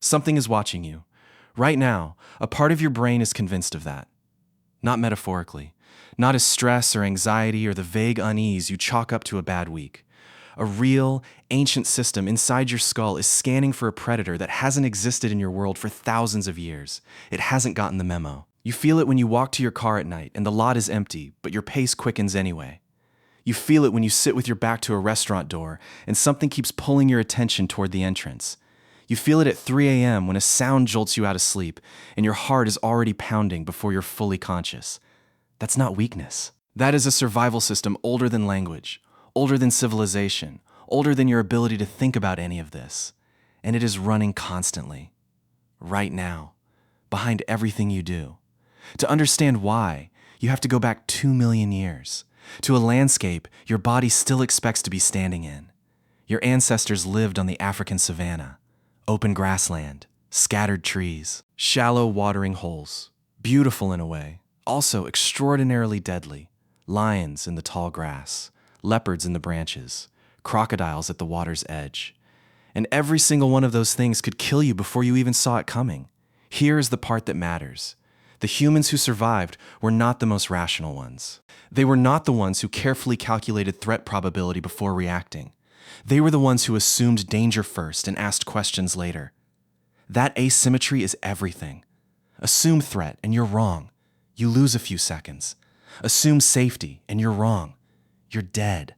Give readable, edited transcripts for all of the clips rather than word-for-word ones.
Something is watching you. Right now, a part of your brain is convinced of that. Not metaphorically, not as stress or anxiety or the vague unease you chalk up to a bad week. A real, ancient system inside your skull is scanning for a predator that hasn't existed in your world for thousands of years. It hasn't gotten the memo. You feel it when you walk to your car at night and the lot is empty, but your pace quickens anyway. You feel it when you sit with your back to a restaurant door and something keeps pulling your attention toward the entrance. You feel it at 3 a.m. when a sound jolts you out of sleep and your heart is already pounding before you're fully conscious. That's not weakness. That is a survival system older than language, older than civilization, older than your ability to think about any of this. And it is running constantly. Right now. Behind everything you do. To understand why, you have to go back 2 million years. To a landscape your body still expects to be standing in. Your ancestors lived on the African savanna. Open grassland, scattered trees, shallow watering holes. Beautiful in a way, also extraordinarily deadly. Lions in the tall grass, leopards in the branches, crocodiles at the water's edge. And every single one of those things could kill you before you even saw it coming. Here is the part that matters. The humans who survived were not the most rational ones. They were not the ones who carefully calculated threat probability before reacting. They were the ones who assumed danger first and asked questions later. That asymmetry is everything. Assume threat and you're wrong. You lose a few seconds. Assume safety and you're wrong. You're dead.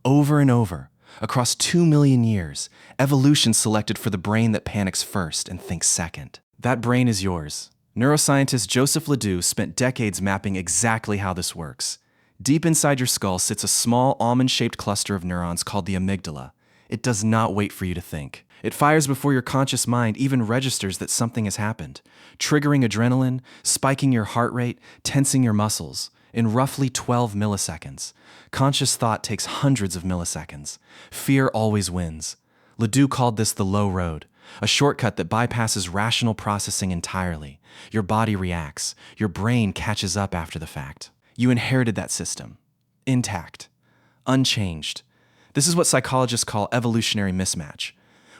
Over and over, across 2 million years, evolution selected for the brain that panics first and thinks second. That brain is yours. Neuroscientist Joseph Ledoux spent decades mapping exactly how this works. Deep inside your skull sits a small almond-shaped cluster of neurons called the amygdala. It does not wait for you to think. It fires before your conscious mind even registers that something has happened, triggering adrenaline, spiking your heart rate, tensing your muscles, in roughly 12 milliseconds. Conscious thought takes hundreds of milliseconds. Fear always wins. Ledoux called this the low road, a shortcut that bypasses rational processing entirely. Your body reacts. Your brain catches up after the fact. You inherited that system. Intact. Unchanged. This is what psychologists call evolutionary mismatch.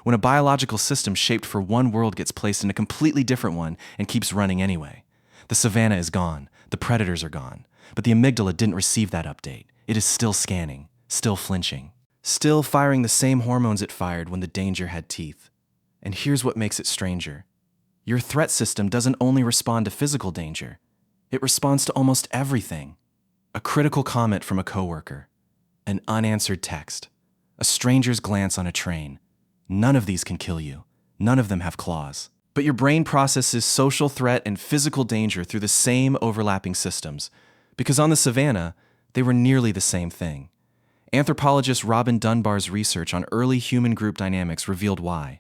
When a biological system shaped for one world gets placed in a completely different one and keeps running anyway. The savanna is gone. The predators are gone. But the amygdala didn't receive that update. It is still scanning, still flinching, still firing the same hormones it fired when the danger had teeth. And here's what makes it stranger. Your threat system doesn't only respond to physical danger. It responds to almost everything. A critical comment from a coworker, an unanswered text, a stranger's glance on a train. None of these can kill you. None of them have claws. But your brain processes social threat and physical danger through the same overlapping systems, because on the savanna, they were nearly the same thing. Anthropologist Robin Dunbar's research on early human group dynamics revealed why.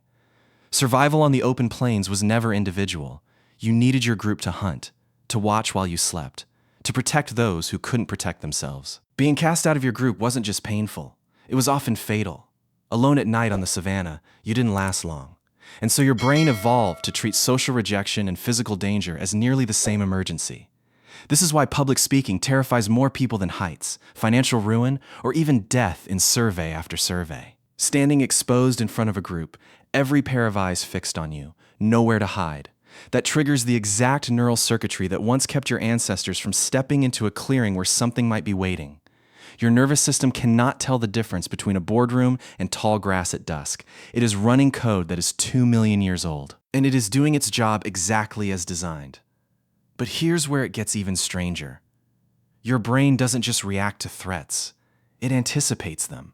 Survival on the open plains was never individual. You needed your group to hunt, to watch while you slept, to protect those who couldn't protect themselves. Being cast out of your group wasn't just painful. It was often fatal. Alone at night on the savanna, you didn't last long. And so your brain evolved to treat social rejection and physical danger as nearly the same emergency. This is why public speaking terrifies more people than heights, financial ruin, or even death in survey after survey. Standing exposed in front of a group, every pair of eyes fixed on you, nowhere to hide. That triggers the exact neural circuitry that once kept your ancestors from stepping into a clearing where something might be waiting. Your nervous system cannot tell the difference between a boardroom and tall grass at dusk. It is running code that is 2 million years old, and it is doing its job exactly as designed. But here's where it gets even stranger. Your brain doesn't just react to threats, it anticipates them.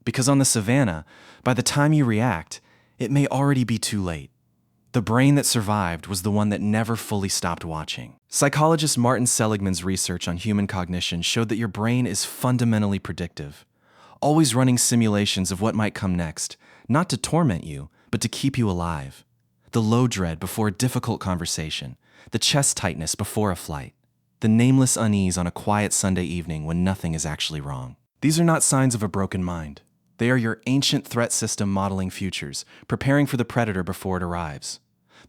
Because on the savanna, by the time you react, it may already be too late. The brain that survived was the one that never fully stopped watching. Psychologist Martin Seligman's research on human cognition showed that your brain is fundamentally predictive, always running simulations of what might come next, not to torment you, but to keep you alive. The low dread before a difficult conversation, the chest tightness before a flight, the nameless unease on a quiet Sunday evening when nothing is actually wrong. These are not signs of a broken mind. They are your ancient threat system modeling futures, preparing for the predator before it arrives.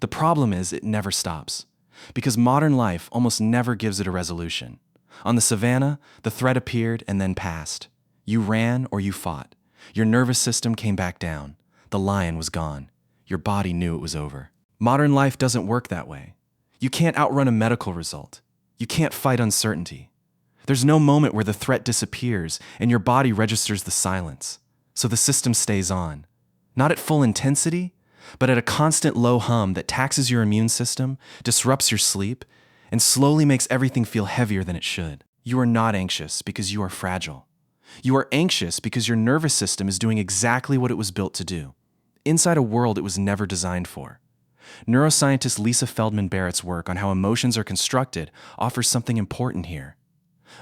The problem is it never stops, because modern life almost never gives it a resolution. On the savanna, the threat appeared and then passed. You ran or you fought. Your nervous system came back down. The lion was gone. your body knew it was over. Modern life doesn't work that way. You can't outrun a medical result. You can't fight uncertainty. There's no moment where the threat disappears and your body registers the silence, so the system stays on. Not at full intensity, but at a constant low hum that taxes your immune system, disrupts your sleep, and slowly makes everything feel heavier than it should. You are not anxious because you are fragile. You are anxious because your nervous system is doing exactly what it was built to do, inside a world it was never designed for. Neuroscientist Lisa Feldman Barrett's work on how emotions are constructed offers something important here.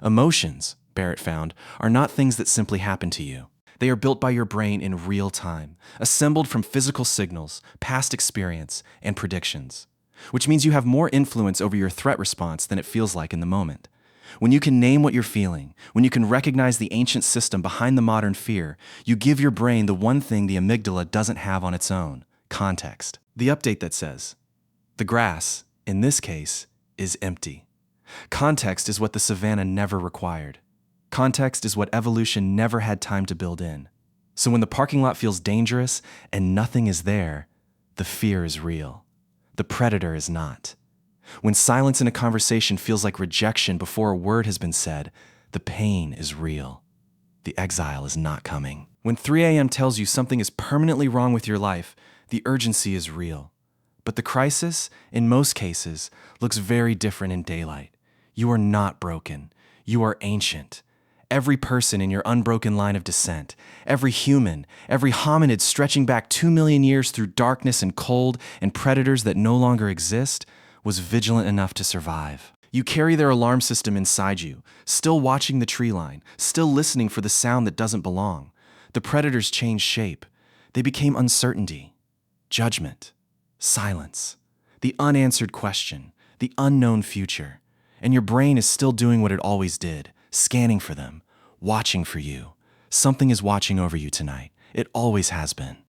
Emotions, Barrett found, are not things that simply happen to you. They are built by your brain in real time, assembled from physical signals, past experience, and predictions, which means you have more influence over your threat response than it feels like in the moment. When you can name what you're feeling, when you can recognize the ancient system behind the modern fear, you give your brain the one thing the amygdala doesn't have on its own: context. The update that says, the grass, in this case, is empty. Context is what the savannah never required. Context is what evolution never had time to build in. So when the parking lot feels dangerous and nothing is there, the fear is real. The predator is not. When silence in a conversation feels like rejection before a word has been said, the pain is real. The exile is not coming. When 3 a.m. tells you something is permanently wrong with your life, the urgency is real. But the crisis, in most cases, looks very different in daylight. You are not broken. You are ancient. Every person in your unbroken line of descent, every human, every hominid stretching back 2 million years through darkness and cold and predators that no longer exist, was vigilant enough to survive. You carry their alarm system inside you, still watching the tree line, still listening for the sound that doesn't belong. The predators changed shape. They became uncertainty, judgment, silence, the unanswered question, the unknown future. And your brain is still doing what it always did, scanning for them, watching for you. Something is watching over you tonight. It always has been.